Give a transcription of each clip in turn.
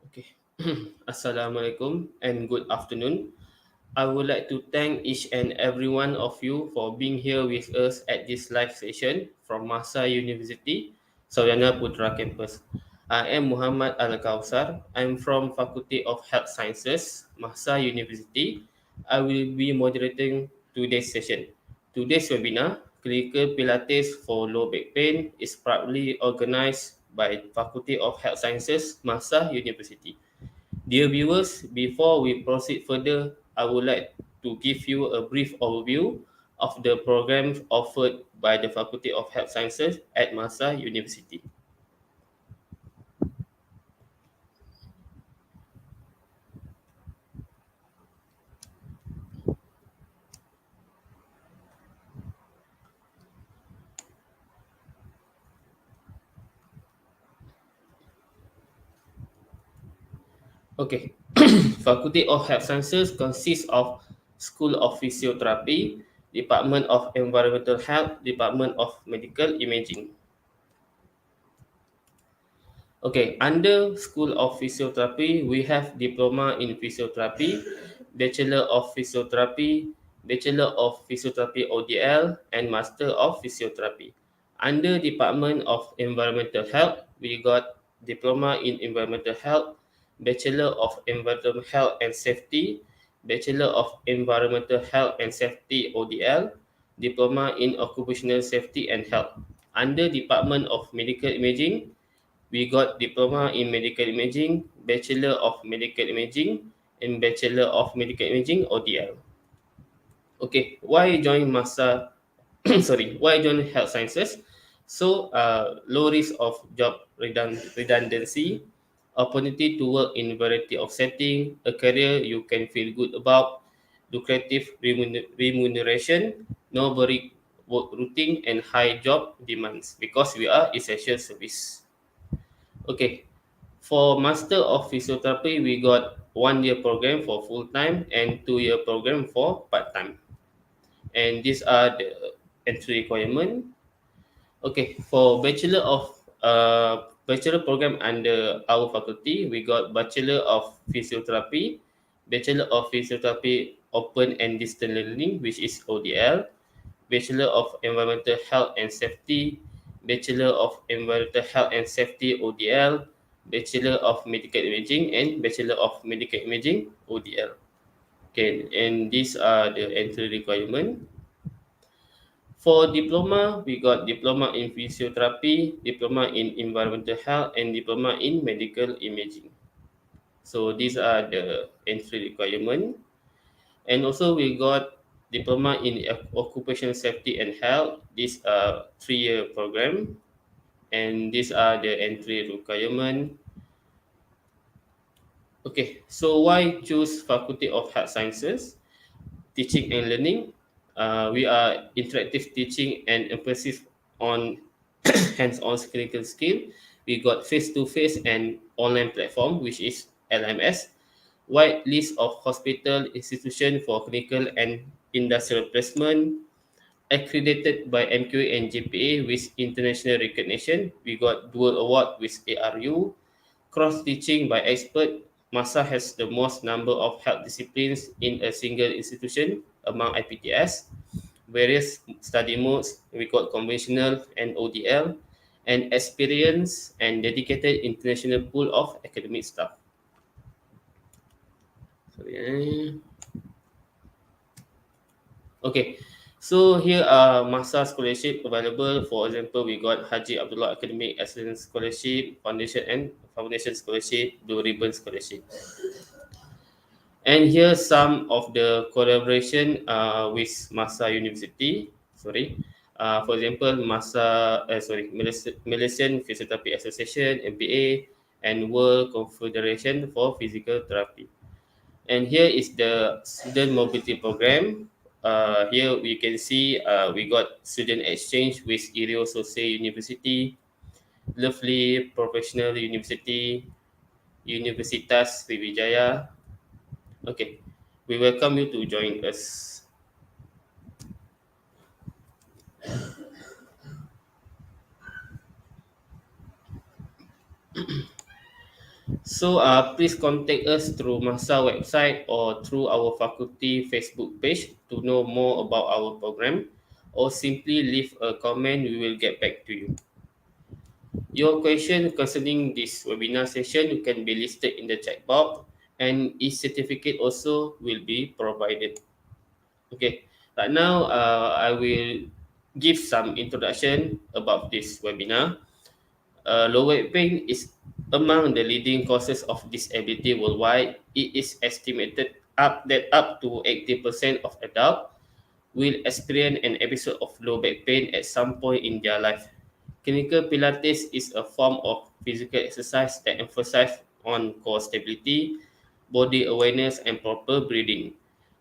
Okay. Assalamualaikum and good afternoon. I would like to thank each and every one of you for being here with us at this live session from MAHSA University, Sawyana Putra Campus. I am Muhammad Al-Kausar. I'm from Faculty of Health Sciences, MAHSA University. I will be moderating today's session. Today's webinar, Clinical Pilates for Low Back Pain, is proudly organized by Faculty of Health Sciences, MAHSA University. Dear viewers, before we proceed further, I would like to give you a brief overview of the programs offered by the Faculty of Health Sciences at MAHSA University. Okay, Faculty of Health Sciences consists of School of Physiotherapy, Department of Environmental Health, Department of Medical Imaging. Okay, under School of Physiotherapy, we have Diploma in Physiotherapy, Bachelor of Physiotherapy, Bachelor of Physiotherapy ODL, and Master of Physiotherapy. Under Department of Environmental Health, we got Diploma in Environmental Health, Bachelor of Environmental Health and Safety, Bachelor of Environmental Health and Safety ODL, Diploma in Occupational Safety and Health. Under Department of Medical Imaging, we got Diploma in Medical Imaging, Bachelor of Medical Imaging, and Bachelor of Medical Imaging ODL. Okay, why join MAHSA? Sorry, why join Health Sciences? So, low risk of job redundancy, opportunity to work in variety of setting, a career you can feel good about, lucrative remuneration, no boring work routine, and high job demands because we are essential service. Okay, for Master of Physiotherapy, we got 1 year program for full time and 2 year program for part time. And these are the entry requirement. Okay, for Bachelor program under our faculty, we got Bachelor of Physiotherapy, Bachelor of Physiotherapy Open and Distance Learning, which is ODL, Bachelor of Environmental Health and Safety, Bachelor of Environmental Health and Safety ODL, Bachelor of Medical Imaging, and Bachelor of Medical Imaging ODL. Okay, and these are the entry requirement. For diploma, we got diploma in physiotherapy, diploma in environmental health, and diploma in medical imaging. So these are the entry requirement. And also we got diploma in occupational safety and health. This 3 year program, and these are the entry requirement. Okay, so why choose Faculty of Health Sciences? Teaching and learning. We are interactive teaching and emphasis on hands-on clinical skill. We got face-to-face and online platform, which is LMS. Wide list of hospital institution for clinical and industrial placement. Accredited by MQA and GPA with international recognition. We got dual award with ARU. Cross teaching by expert. MAHSA has the most number of health disciplines in a single institution among IPTS. Various study modes, we got conventional and ODL, and experienced and dedicated international pool of academic staff. Sorry. Okay, so here are MAHSA scholarship available. For example, we got Haji Abdullah Academic Excellence Scholarship, Foundation Scholarship, Blue Ribbon Scholarship. And here some of the collaboration with MAHSA University. Sorry. For example, Malaysian Physiotherapy Association (MPA) and World Confederation for Physical Therapy. And here is the student mobility program. Here we can see we got student exchange with Irio Sose University, Lovely Professional University, Universitas Sriwijaya. Okay, we welcome you to join us. So please contact us through MAHSA website or through our faculty Facebook page to know more about our program, or simply leave a comment. We will get back to you. Your question concerning this webinar session you can be listed in the chat box, and e-certificate also will be provided. Okay, right now I will give some introduction about this webinar. Low back pain is among the leading causes of disability worldwide. It is estimated up to 80% of adults will experience an episode of low back pain at some point in their life. Clinical Pilates is a form of physical exercise that emphasizes on core stability, body awareness, and proper breathing.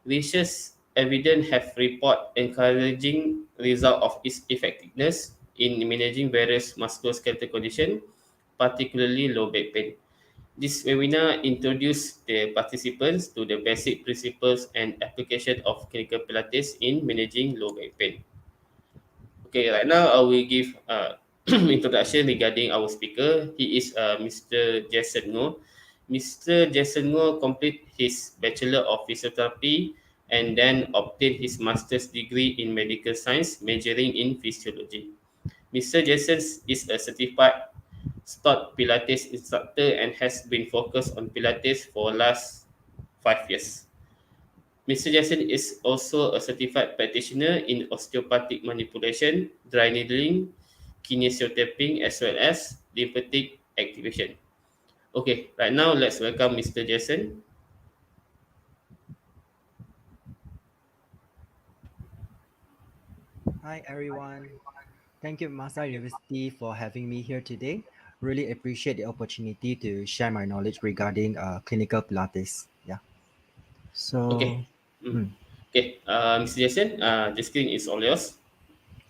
Research evidence have report encouraging result of its effectiveness in managing various musculoskeletal conditions, particularly low back pain. This webinar introduces the participants to the basic principles and application of clinical Pilates in managing low back pain. Okay, right now I will give introduction regarding our speaker. He is Mr. Jason Ngor. Mr. Jason Ngor complete his Bachelor of Physiotherapy and then obtained his master's degree in medical science, majoring in physiology. Mr. Jason is a certified Sport Pilates instructor and has been focused on Pilates for last 5 years. Mr. Jason is also a certified practitioner in osteopathic manipulation, dry needling, kinesiotaping, as well as lymphatic activation. Okay, right now let's welcome Mr. Jason. Hi everyone. Thank you MAHSA University for having me here today. Really appreciate the opportunity to share my knowledge regarding clinical Pilates. Yeah. So, Okay, mm. hmm, Okay, Mr. Jason, the screen is all yours.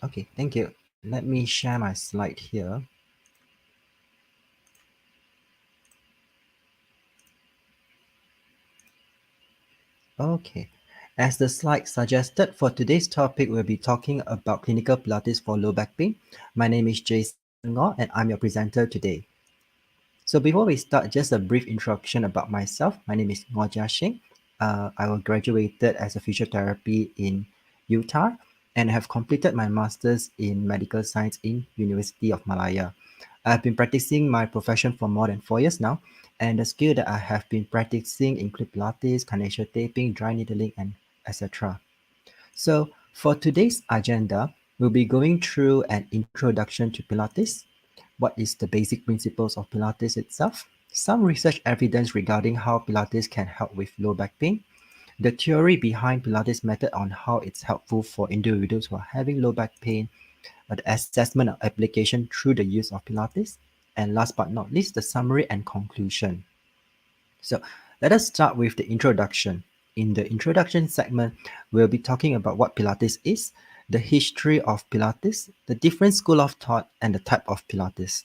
okay, thank you. Let me share my slide here. Okay. As the slide suggested, for today's topic, we'll be talking about clinical Pilates for low back pain. My name is Jason Ngor, and I'm your presenter today. So before we start, just a brief introduction about myself. My name is Ngo Jia Shing. I was graduated as a physiotherapy in Utah and have completed my master's in medical science in University of Malaya. I've been practicing my profession for more than 4 years now, and the skill that I have been practicing include Pilates, kinesio taping, dry needling, and etc. So for today's agenda, we'll be going through an introduction to Pilates, what is the basic principles of Pilates itself, some research evidence regarding how Pilates can help with low back pain, the theory behind Pilates method on how it's helpful for individuals who are having low back pain, the assessment of application through the use of Pilates, and last but not least, the summary and conclusion. So let us start with the introduction. In the introduction segment, we'll be talking about what Pilates is, the history of Pilates, the different school of thought, and the type of Pilates.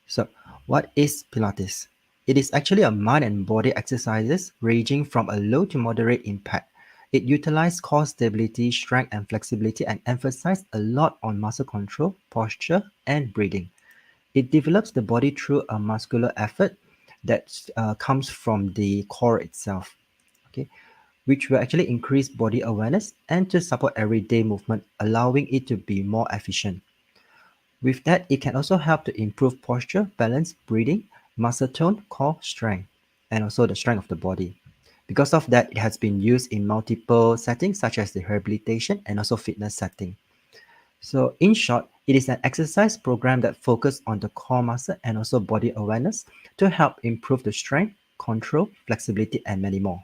So, what is Pilates? It is actually a mind and body exercises ranging from a low to moderate impact. It utilizes core stability, strength, and flexibility and emphasizes a lot on muscle control, posture, and breathing. It develops the body through a muscular effort that comes from the core itself, okay, which will actually increase body awareness and to support everyday movement, allowing it to be more efficient. With that, it can also help to improve posture, balance, breathing, muscle tone, core strength, and also the strength of the body. Because of that, it has been used in multiple settings such as the rehabilitation and also fitness setting. So in short, it is an exercise program that focuses on the core muscle and also body awareness to help improve the strength, control, flexibility, and many more.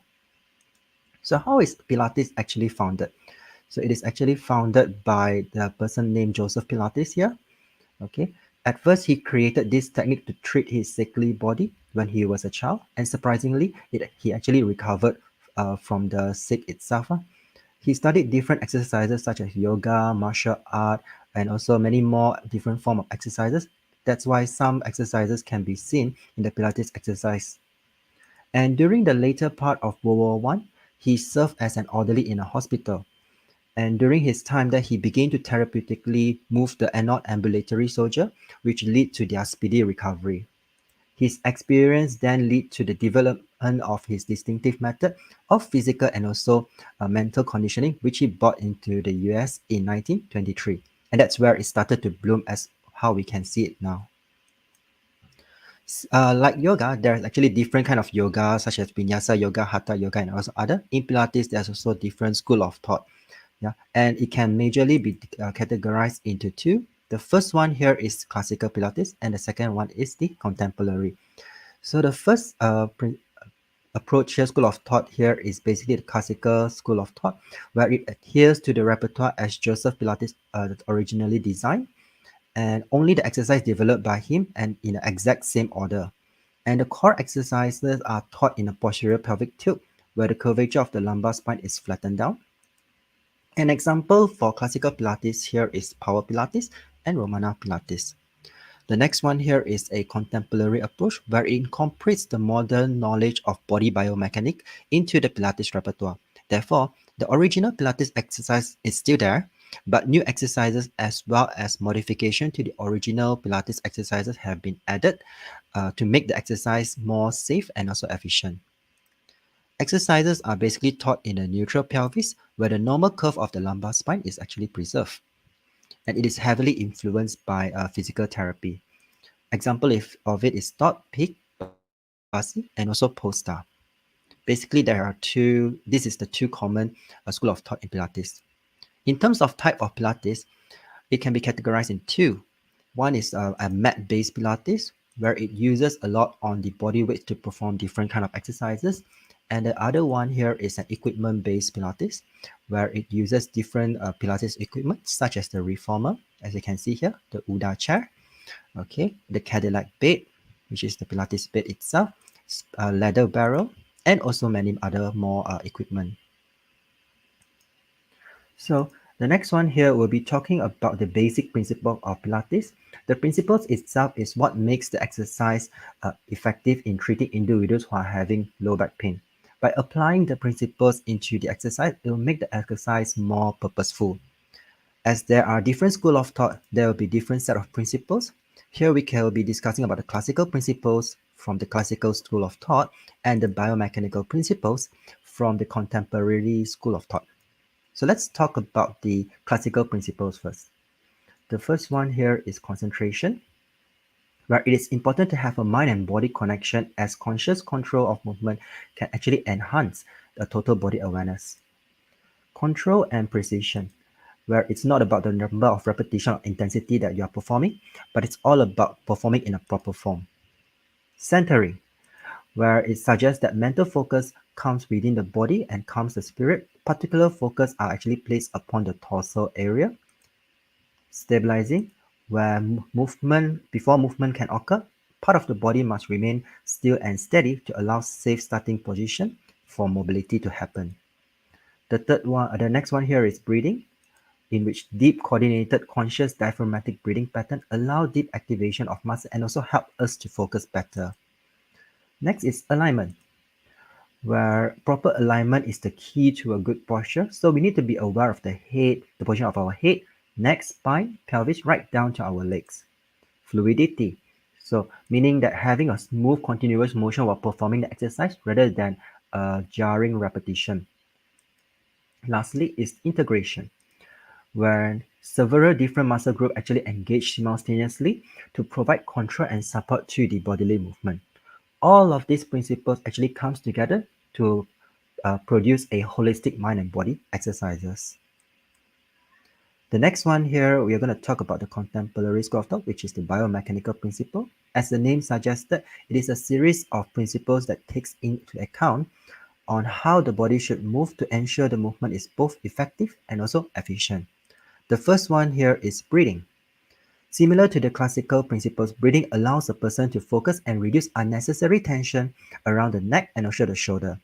So how is Pilates actually founded? So it is actually founded by the person named Joseph Pilates here. Okay. At first, he created this technique to treat his sickly body when he was a child, and surprisingly, he actually recovered from the sick itself. He studied different exercises such as yoga, martial art, and also many more different form of exercises. That's why some exercises can be seen in the Pilates exercise. And during the later part of World War I, he served as an orderly in a hospital. And during his time there, he began to therapeutically move the not ambulatory soldier, which lead to their speedy recovery. His experience then led to the development of his distinctive method of physical and also mental conditioning, which he brought into the US in 1923. And that's where it started to bloom as how we can see it now. Like yoga, there's actually different kind of yoga, such as Vinyasa yoga, Hatha yoga, and also other. In Pilates, there's also different school of thought. Yeah, and it can majorly be categorized into two. The first one here is classical Pilates, and the second one is the contemporary. So the first approach here, school of thought here is basically the classical school of thought, where it adheres to the repertoire as Joseph Pilates originally designed, and only the exercise developed by him and in the exact same order. And the core exercises are taught in a posterior pelvic tilt, where the curvature of the lumbar spine is flattened down. An example for classical Pilates here is Power Pilates and Romana Pilates. The next one here is a contemporary approach where it incorporates the modern knowledge of body biomechanics into the Pilates repertoire. Therefore, the original Pilates exercise is still there, but new exercises as well as modification to the original Pilates exercises have been added to make the exercise more safe and also efficient. Exercises are basically taught in a neutral pelvis where the normal curve of the lumbar spine is actually preserved, and it is heavily influenced by physical therapy. Example of it is dot, peak, Basi, and also posta. Basically, there are two. This is the two common school of thought in Pilates. In terms of type of Pilates, it can be categorized in two. One is a mat-based Pilates, where it uses a lot on the body weight to perform different kind of exercises. And the other one here is an equipment-based Pilates, where it uses different Pilates equipment, such as the reformer, as you can see here, the Uda chair, okay, the Cadillac bed, which is the Pilates bed itself, a leather barrel, and also many other more equipment. So the next one here will be talking about the basic principle of Pilates. The principles itself is what makes the exercise effective in treating individuals who are having low back pain. By applying the principles into the exercise, it will make the exercise more purposeful. As there are different school of thought, there will be different set of principles. Here we can be discussing about the classical principles from the classical school of thought and the biomechanical principles from the contemporary school of thought. So let's talk about the classical principles first. The first one here is concentration, where it is important to have a mind and body connection as conscious control of movement can actually enhance the total body awareness. Control and precision, where it's not about the number of repetition or intensity that you are performing, but it's all about performing in a proper form. Centering, where it suggests that mental focus comes within the body and calms the spirit. Particular focus are actually placed upon the torso area. Stabilizing, where before movement can occur, part of the body must remain still and steady to allow safe starting position for mobility to happen. The next one here is breathing, in which deep coordinated conscious diaphragmatic breathing pattern allow deep activation of muscle and also help us to focus better. Next is alignment, where proper alignment is the key to a good posture. So we need to be aware of the head, the position of our head, neck, spine, pelvis, right down to our legs. Fluidity, so meaning that having a smooth continuous motion while performing the exercise rather than a jarring repetition. Lastly is integration, where several different muscle groups actually engage simultaneously to provide control and support to the bodily movement. All of these principles actually comes together to produce a holistic mind and body exercises. The next one here, we are going to talk about the contemporary school of thought, which is the biomechanical principle. As the name suggested, it is a series of principles that takes into account on how the body should move to ensure the movement is both effective and also efficient. The first one here is breathing. Similar to the classical principles, breathing allows a person to focus and reduce unnecessary tension around the neck and also the shoulder.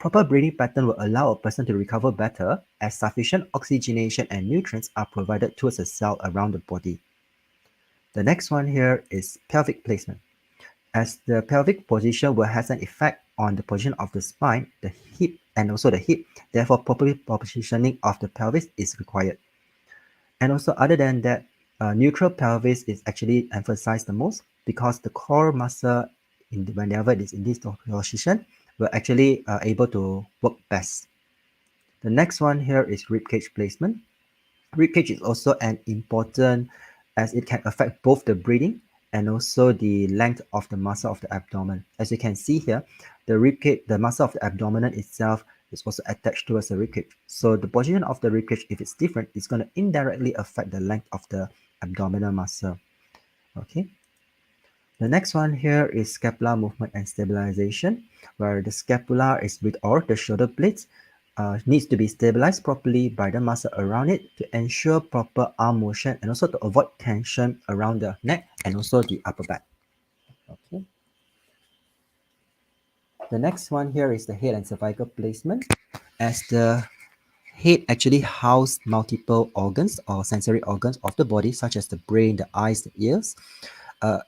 Proper breathing pattern will allow a person to recover better as sufficient oxygenation and nutrients are provided towards the cell around the body. The next one here is pelvic placement. As the pelvic position will has an effect on the position of the spine, the hip and also the hip. Therefore, proper positioning of the pelvis is required. And also, other than that, neutral pelvis is actually emphasized the most because the core muscle, whenever it is in this position, will actually able to work best. The next one here is rib cage placement. Rib cage is also an important as it can affect both the breathing and also the length of the muscle of the abdomen. As you can see here, the rib cage, the muscle of the abdomen itself is also attached towards the rib cage. So the position of the rib cage, if it's different, it's going to indirectly affect the length of the abdominal muscle. Okay. The next one here is scapular movement and stabilization, where the scapula is with or the shoulder blades needs to be stabilized properly by the muscle around it to ensure proper arm motion and also to avoid tension around the neck and also the upper back. Okay. The next one here is the head and cervical placement. As the head actually houses multiple organs or sensory organs of the body, such as the brain, the eyes, the ears.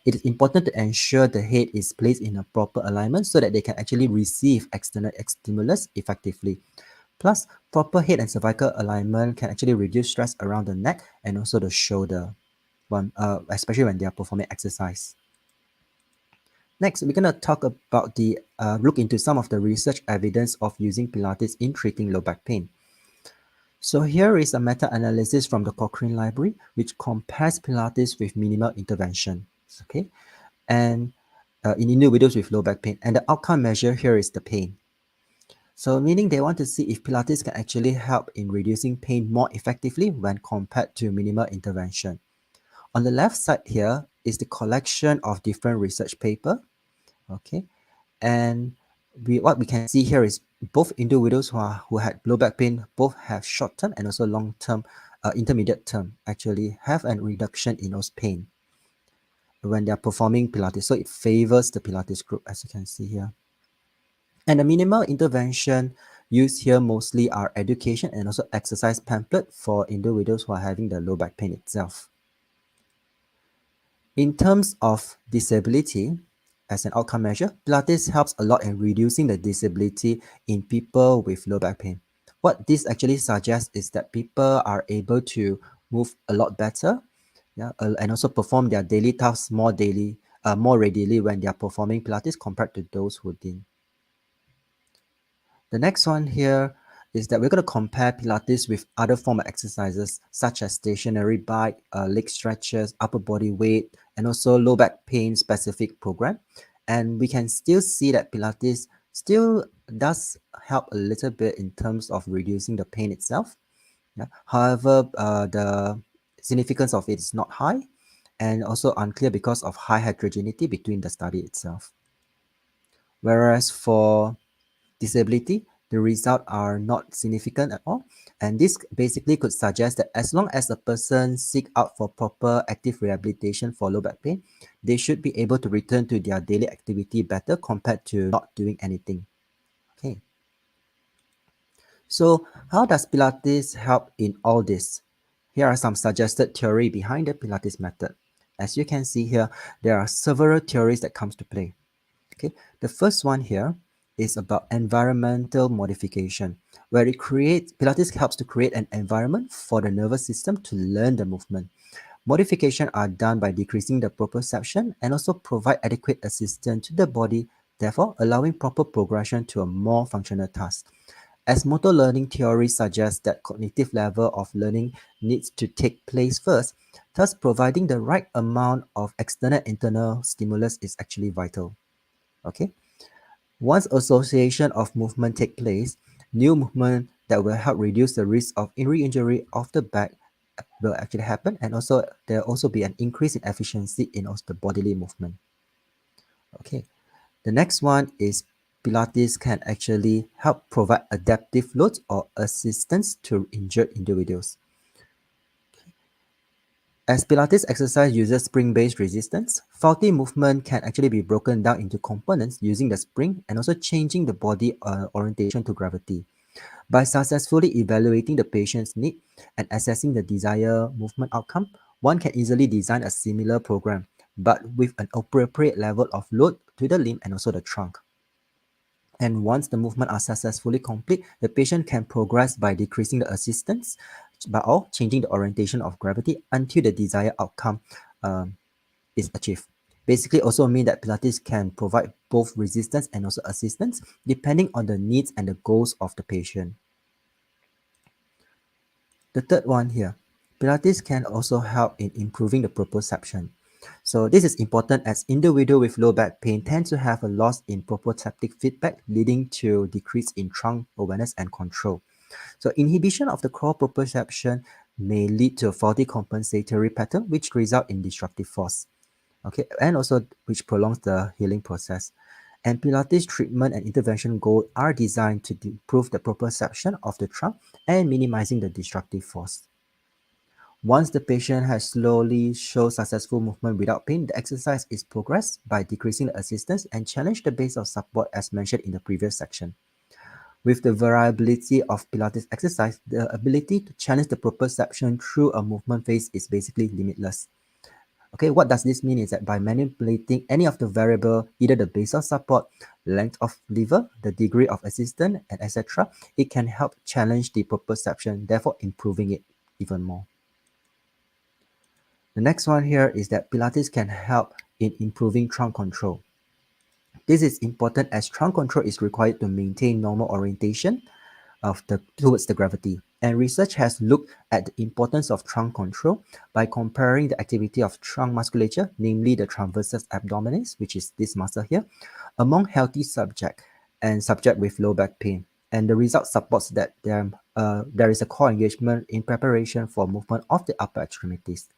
It is important to ensure the head is placed in a proper alignment so that they can actually receive external stimulus effectively. Plus, proper head and cervical alignment can actually reduce stress around the neck and also the shoulder, especially when they are performing exercise. Next, we're going to talk about look into some of the research evidence of using Pilates in treating low back pain. So here is a meta-analysis from the Cochrane Library, which compares Pilates with minimal intervention. Okay, and in individuals with low back pain, and the outcome measure here is the pain. So meaning they want to see if Pilates can actually help in reducing pain more effectively when compared to minimal intervention. On the left side here is the collection of different research paper. Okay, and what we can see here is both individuals who had low back pain both have short term and also long term, intermediate term actually have a reduction in those pain when they are performing Pilates. So it favors the Pilates group, as you can see here. And the minimal intervention used here mostly are education and also exercise pamphlet for individuals who are having the low back pain itself. In terms of disability, as an outcome measure, Pilates helps a lot in reducing the disability in people with low back pain. What this actually suggests is that people are able to move a lot better, yeah, and also perform their daily tasks more readily when they are performing Pilates compared to those who didn't. The next one here is that we're going to compare Pilates with other form of exercises such as stationary bike, leg stretches, upper body weight, and also low back pain specific program. And we can still see that Pilates still does help a little bit in terms of reducing the pain itself. Yeah. However, the significance of it is not high and also unclear because of high heterogeneity between the study itself. Whereas for disability, the results are not significant at all. And this basically could suggest that as long as a person seek out for proper active rehabilitation for low back pain, they should be able to return to their daily activity better compared to not doing anything. Okay. So how does Pilates help in all this? Here are some suggested theory behind the Pilates method. As you can see here, there are several theories that comes to play. Okay, the first one here is about environmental modification, where Pilates helps to create an environment for the nervous system to learn the movement. Modification are done by decreasing the proprioception and also provide adequate assistance to the body, therefore allowing proper progression to a more functional task. As motor learning theory suggests that cognitive level of learning needs to take place first, thus providing the right amount of external internal stimulus is actually vital. Okay. Once association of movement take place, new movement that will help reduce the risk of injury of the back will actually happen, and also there will also be an increase in efficiency in also the bodily movement. Okay, the next one is Pilates can actually help provide adaptive loads or assistance to injured individuals. As Pilates exercise uses spring-based resistance, faulty movement can actually be broken down into components using the spring and also changing the body orientation to gravity. By successfully evaluating the patient's need and assessing the desired movement outcome, one can easily design a similar program, but with an appropriate level of load to the limb and also the trunk. And once the movement are successfully complete, the patient can progress by decreasing the assistance or changing the orientation of gravity until the desired outcome um, is achieved. Basically also mean that Pilates can provide both resistance and also assistance depending on the needs and the goals of the patient. The third one here, Pilates can also help in improving the proprioception. So this is important as individuals with low back pain tend to have a loss in proprioceptive feedback leading to decrease in trunk awareness and control. So inhibition of the core proprioception may lead to a faulty compensatory pattern which result in destructive force. Okay, and also which prolongs the healing process. And Pilates treatment and intervention goals are designed to improve the proprioception of the trunk and minimizing the destructive force. Once the patient has slowly shown successful movement without pain, the exercise is progressed by decreasing the assistance and challenge the base of support as mentioned in the previous section. With the variability of Pilates exercise, the ability to challenge the proprioception through a movement phase is basically limitless. Okay, what does this mean is that by manipulating any of the variable, either the base of support, length of lever, the degree of assistance, and etc., it can help challenge the proprioception, therefore improving it even more. The next one here is that Pilates can help in improving trunk control. This is important as trunk control is required to maintain normal orientation of the towards the gravity. And research has looked at the importance of trunk control by comparing the activity of trunk musculature, namely the transversus abdominis, which is this muscle here, among healthy subject and subject with low back pain. And the result supports that there is a core engagement in preparation for movement of the upper extremities.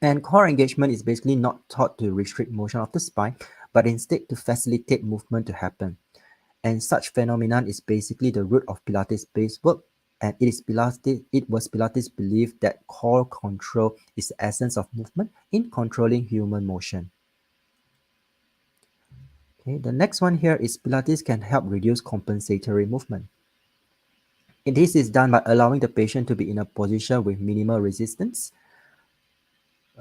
And core engagement is basically not thought to restrict motion of the spine, but instead to facilitate movement to happen. And such phenomenon is basically the root of Pilates based work. And it was Pilates' belief that core control is the essence of movement in controlling human motion. Okay, the next one here is Pilates can help reduce compensatory movement. And this is done by allowing the patient to be in a position with minimal resistance,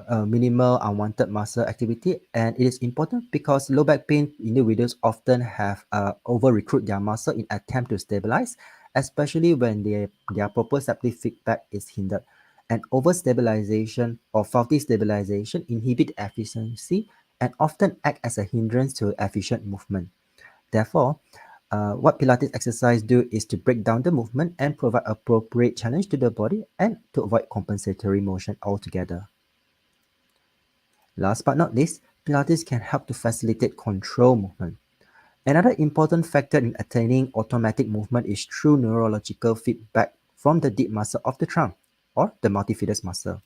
minimal unwanted muscle activity, and it is important because low back pain individuals often have over recruit their muscle in attempt to stabilize, especially when their proprioceptive feedback is hindered. And over stabilization or faulty stabilization inhibit efficiency and often act as a hindrance to efficient movement. Therefore, what Pilates exercise do is to break down the movement and provide appropriate challenge to the body and to avoid compensatory motion altogether. Last but not least, Pilates can help to facilitate control movement. Another important factor in attaining automatic movement is through neurological feedback from the deep muscle of the trunk or the multifidus muscle.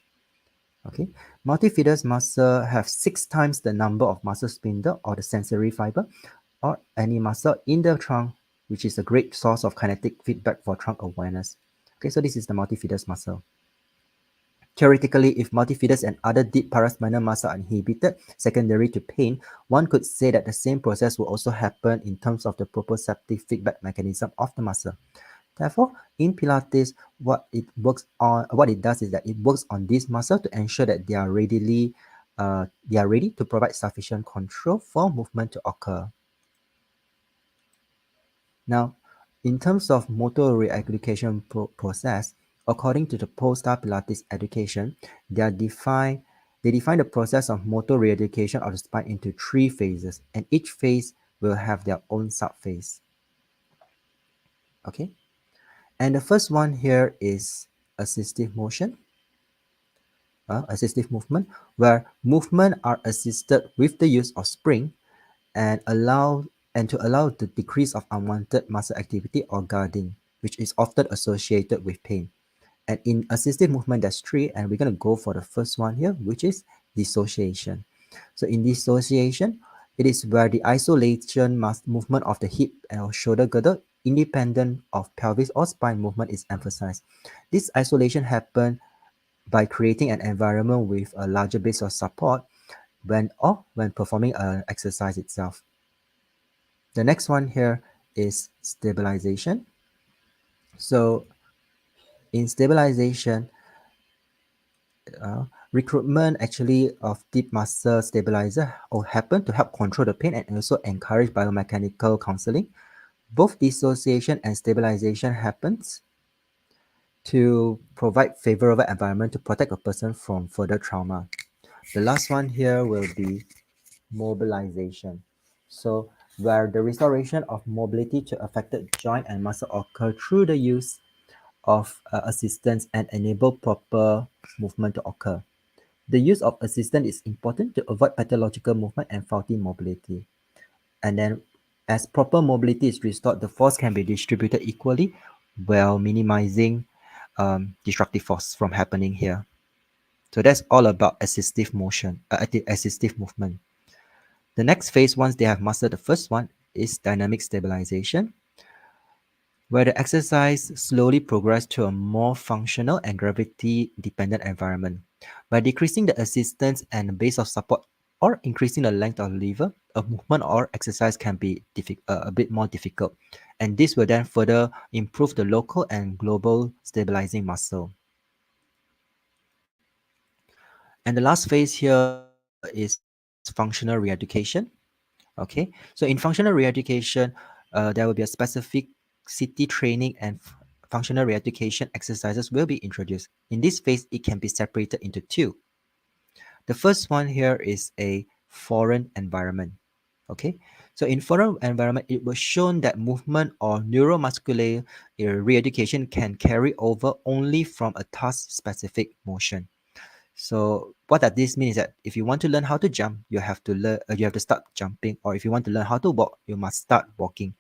Okay, multifidus muscle have 6 times the number of muscle spindle or the sensory fiber or any muscle in the trunk, which is a great source of kinetic feedback for trunk awareness. Okay, so this is the multifidus muscle. Theoretically, if multifidus and other deep paraspinal muscle are inhibited secondary to pain, one could say that the same process will also happen in terms of the proprioceptive feedback mechanism of the muscle. Therefore, in Pilates, what it does is that it works on this muscle to ensure that they are ready to provide sufficient control for movement to occur. Now, in terms of motor re-education process, according to the Polestar Pilates education, they define the process of motor re-education of the spine into 3 phases, and each phase will have their own subphase. Okay, and the first one here is assistive motion, assistive movement, where movement are assisted with the use of spring and to allow the decrease of unwanted muscle activity or guarding, which is often associated with pain. And in assistive movement, there's 3, and we're going to go for the first one here, which is dissociation. So in dissociation, it is where the isolation movement of the hip or shoulder girdle, independent of pelvis or spine movement, is emphasized. This isolation happens by creating an environment with a larger base of support when performing an exercise itself. The next one here is stabilization. So in stabilization, Recruitment actually of deep muscle stabilizer or happen to help control the pain and also encourage biomechanical counseling. Both dissociation and stabilization happens to provide favorable environment to protect a person from further trauma. The last one here will be mobilization. So where the restoration of mobility to affected joint and muscle occur through the use of assistance and enable proper movement to occur. The use of assistance is important to avoid pathological movement and faulty mobility. And then as proper mobility is restored, the force can be distributed equally while minimizing destructive force from happening here. So that's all about assistive motion, assistive movement. The next phase, once they have mastered the first one, is dynamic stabilization, where the exercise slowly progress to a more functional and gravity-dependent environment. By decreasing the assistance and base of support or increasing the length of lever, a movement or exercise can be a bit more difficult. And this will then further improve the local and global stabilizing muscle. And the last phase here is functional re-education. Okay, so in functional re-education, there will be a specific city training and functional re-education exercises will be introduced. In this phase, it can be separated into two. The first one here is a foreign environment. Okay, so in foreign environment, it was shown that movement or neuromuscular re-education can carry over only from a task-specific motion. So what does this mean is that if you want to learn how to jump, you have to start jumping, or if you want to learn how to walk, you must start walking,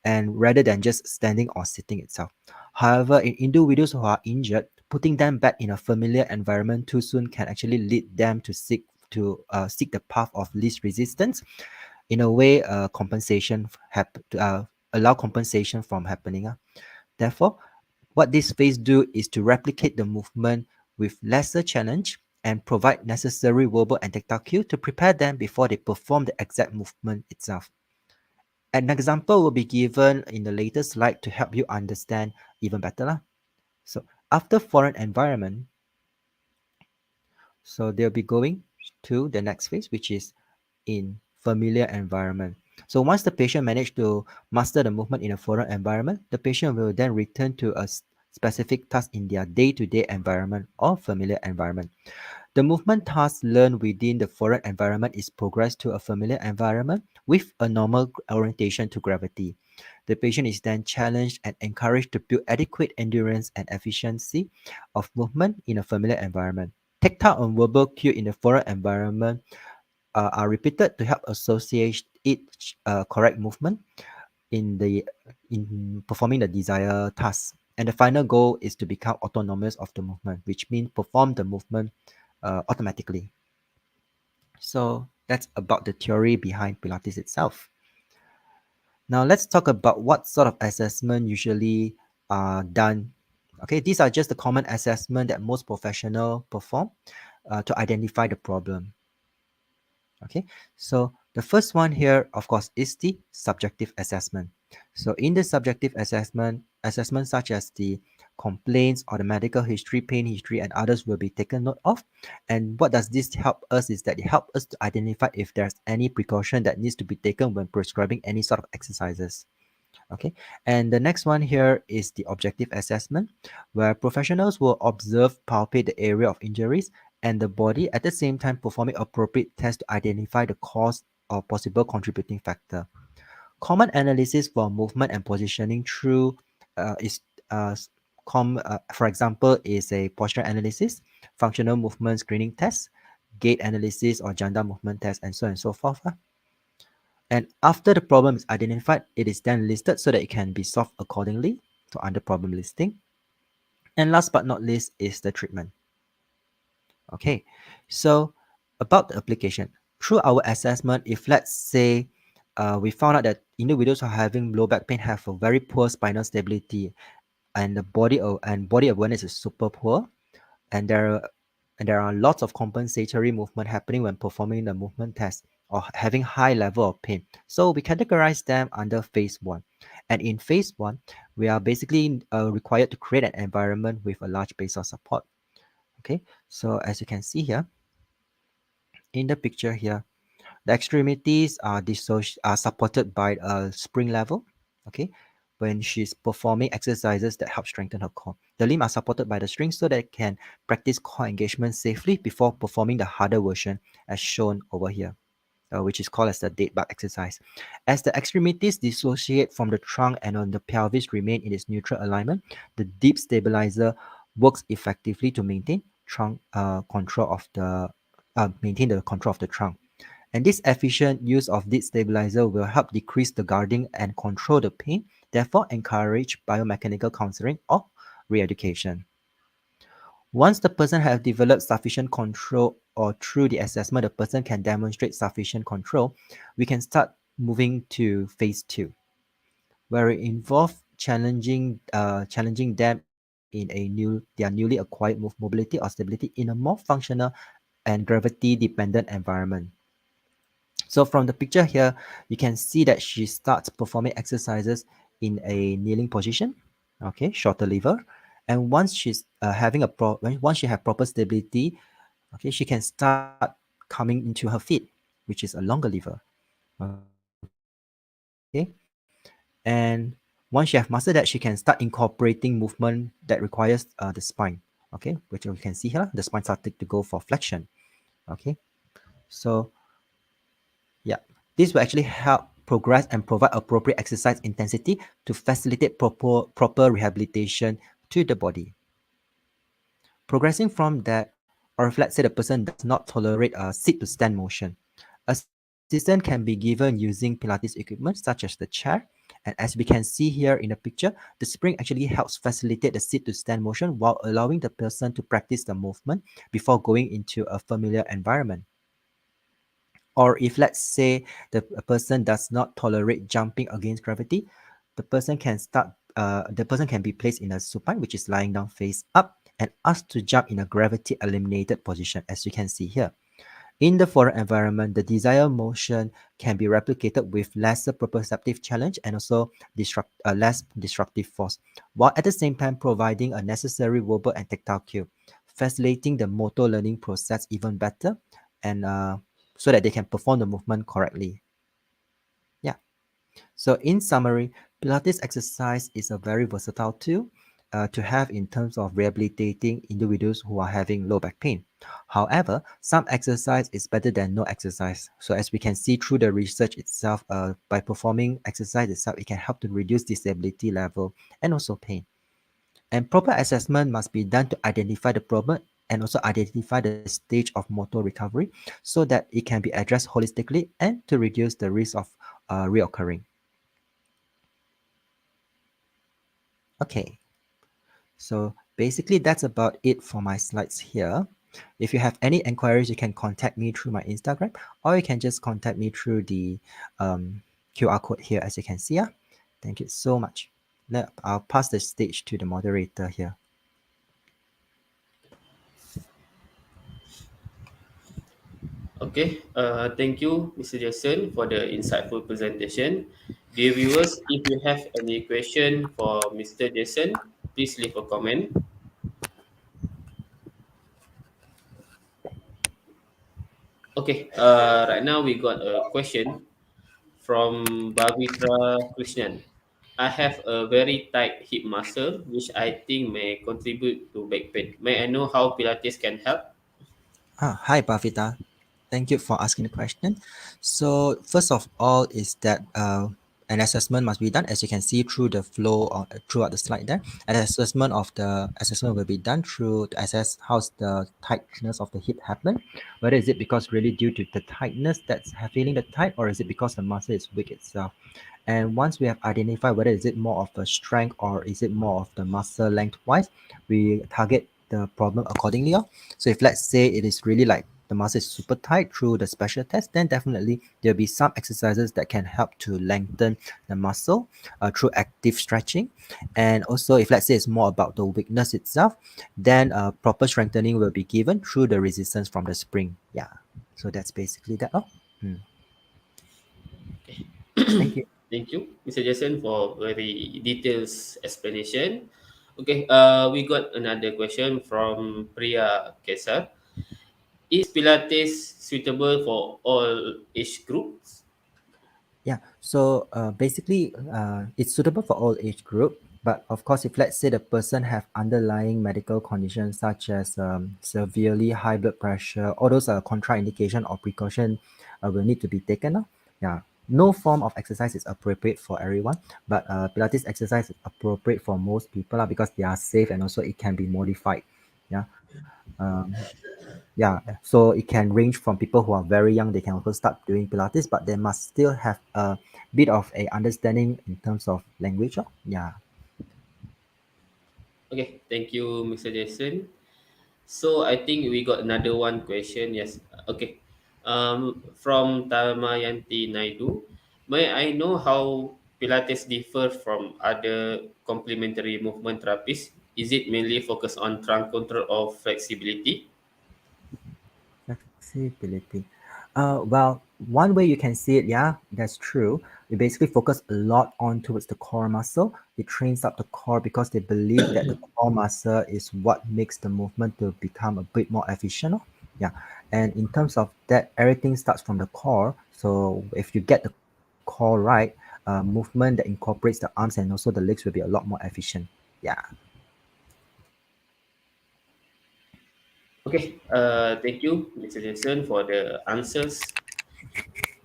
and rather than just standing or sitting itself. However, in individuals who are injured, putting them back in a familiar environment too soon can actually lead them to seek the path of least resistance. In a way, allow compensation from happening. Therefore, what this phase do is to replicate the movement with lesser challenge and provide necessary verbal and tactile cue to prepare them before they perform the exact movement itself. An example will be given in the later slide to help you understand even better. So after foreign environment, so they'll be going to the next phase, which is in familiar environment. So once the patient managed to master the movement in a foreign environment, the patient will then return to a specific task in their day-to-day environment or familiar environment. The movement task learned within the foreign environment is progressed to a familiar environment with a normal orientation to gravity. The patient is then challenged and encouraged to build adequate endurance and efficiency of movement in a familiar environment. Tactile and verbal cue in the foreign environment are repeated to help associate each correct movement in the in performing the desired task. And the final goal is to become autonomous of the movement, which means perform the movement automatically. So that's about the theory behind Pilates itself. Now let's talk about what sort of assessment usually are done. Okay, these are just the common assessment that most professionals perform to identify the problem. Okay, so the first one here, of course, is the subjective assessment. So in the subjective assessment, assessments such as the complaints or the medical history, pain history, and others will be taken note of. And what does this help us is that it helps us to identify if there's any precaution that needs to be taken when prescribing any sort of exercises. Okay, and the next one here is the objective assessment, where professionals will observe, palpate the area of injuries and the body at the same time performing appropriate tests to identify the cause or possible contributing factor. Common analysis for movement and positioning through is for example, is a posture analysis, functional movement screening test, gait analysis or gender movement test, and so on and so forth. And after the problem is identified, it is then listed so that it can be solved accordingly to under problem listing. And last but not least is the treatment. Okay, so about the application. Through our assessment, if let's say we found out that individuals who are having low back pain have a very poor spinal stability and the body awareness is super poor, and there are lots of compensatory movement happening when performing the movement test or having high level of pain. So we categorize them under phase one. And in phase one, we are basically required to create an environment with a large base of support. Okay, so as you can see here in the picture here, the extremities are are supported by a spring level. Okay, when she's performing exercises that help strengthen her core, the limbs are supported by the string so that it can practice core engagement safely before performing the harder version as shown over here, which is called as the dead bug exercise. As the extremities dissociate from the trunk and on the pelvis remain in its neutral alignment, the deep stabilizer works effectively to maintain trunk control of the maintain the control of the trunk. And this efficient use of deep stabilizer will help decrease the guarding and control the pain, therefore encourage biomechanical counseling or re-education. Once the person has developed sufficient control or through the assessment the person can demonstrate sufficient control, we can start moving to phase 2, where it involves challenging them in their newly acquired mobility or stability in a more functional and gravity dependent environment. So from the picture here, you can see that she starts performing exercises in a kneeling position, okay, shorter lever. And once she's having once she have proper stability, okay, she can start coming into her feet, which is a longer lever, okay. And once she have mastered that, she can start incorporating movement that requires the spine, okay, which you can see here, the spine started to go for flexion, okay. So yeah, this will actually help progress and provide appropriate exercise intensity to facilitate proper rehabilitation to the body. Progressing from that, or if let's say the person does not tolerate a sit to stand motion, assistance can be given using Pilates equipment such as the chair. And as we can see here in the picture, the spring actually helps facilitate the sit to stand motion while allowing the person to practice the movement before going into a familiar environment. Or if let's say the a person does not tolerate jumping against gravity, the person can be placed in a supine, which is lying down face up, and asked to jump in a gravity eliminated position, as you can see here. In the foreign environment, the desired motion can be replicated with lesser proprioceptive challenge and also less destructive force, while at the same time providing a necessary verbal and tactile cue, facilitating the motor learning process even better, and so that they can perform the movement correctly. Yeah. So in summary, Pilates exercise is a very versatile tool to have in terms of rehabilitating individuals who are having low back pain. However, some exercise is better than no exercise. So as we can see through the research itself, by performing exercise itself, it can help to reduce disability level and also pain. And proper assessment must be done to identify the problem and also identify the stage of motor recovery so that it can be addressed holistically and to reduce the risk of reoccurring. Okay, so basically that's about it for my slides here. If you have any inquiries, you can contact me through my Instagram, or you can just contact me through the QR code here, as you can see. Yeah? Thank you so much. Now I'll pass the stage to the moderator here. Okay, thank you, Mr. Jason, for the insightful presentation. Dear viewers, if you have any question for Mr. Jason, please leave a comment. Okay, right now we got a question from Bhavitra Krishnan. I have a very tight hip muscle, which I think may contribute to back pain. May I know how Pilates can help? Hi, Bhavita. Thank you for asking the question. So first of all is that an assessment must be done, as you can see through the flow or throughout the slide there. An assessment will be done through to assess how's the tightness of the hip happen. Whether is it because really due to the tightness that's feeling the tight, or is it because the muscle is weak itself? And once we have identified whether is it more of a strength or is it more of the muscle lengthwise, we target the problem accordingly. So if let's say it is really like the muscle is super tight through the special test, then definitely there'll be some exercises that can help to lengthen the muscle through active stretching. And also if let's say it's more about the weakness itself, then proper strengthening will be given through the resistance from the spring. Yeah. So that's basically that. Oh, thank you. Thank you, Mr. Jason, for very detailed explanation. Okay, we got another question from Priya Kesar. Is Pilates suitable for all age groups? Yeah, so basically, it's suitable for all age group. But of course, if let's say the person have underlying medical conditions such as severely high blood pressure, all those contraindication or precaution will need to be taken. Yeah, no form of exercise is appropriate for everyone, but Pilates exercise is appropriate for most people because they are safe and also it can be modified. Yeah, yeah, so it can range from people who are very young, they can also start doing Pilates, but they must still have a bit of a understanding in terms of language. Yeah. Okay, thank you, Mr. Jason. So I think we got another one question. Yes. Okay. From Tamayanti Naidu, may I know how Pilates differ from other complementary movement therapies? Is it mainly focused on trunk control or flexibility? Flexibility. Well, one way you can see it, yeah, that's true. We basically focus a lot on towards the core muscle. It trains up the core because they believe that the core muscle is what makes the movement to become a bit more efficient. Yeah. And in terms of that, everything starts from the core. So if you get the core right, movement that incorporates the arms and also the legs will be a lot more efficient. Yeah. Okay. Thank you, Mr. Jason, for the answers.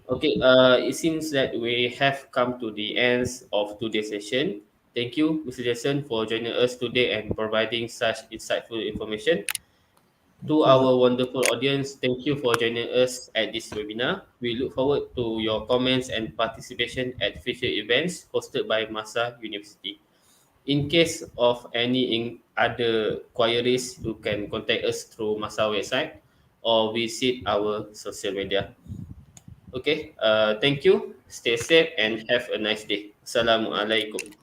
Okay, it seems that we have come to the end of today's session. Thank you, Mr. Jason, for joining us today and providing such insightful information. Thank To you. our wonderful audience, thank you for joining us at this webinar. We look forward to your comments and participation at future events hosted by MAHSA University. In case of any other queries, you can contact us through MAHSA website or visit our social media. Okay, thank you. Stay safe and have a nice day. Assalamualaikum.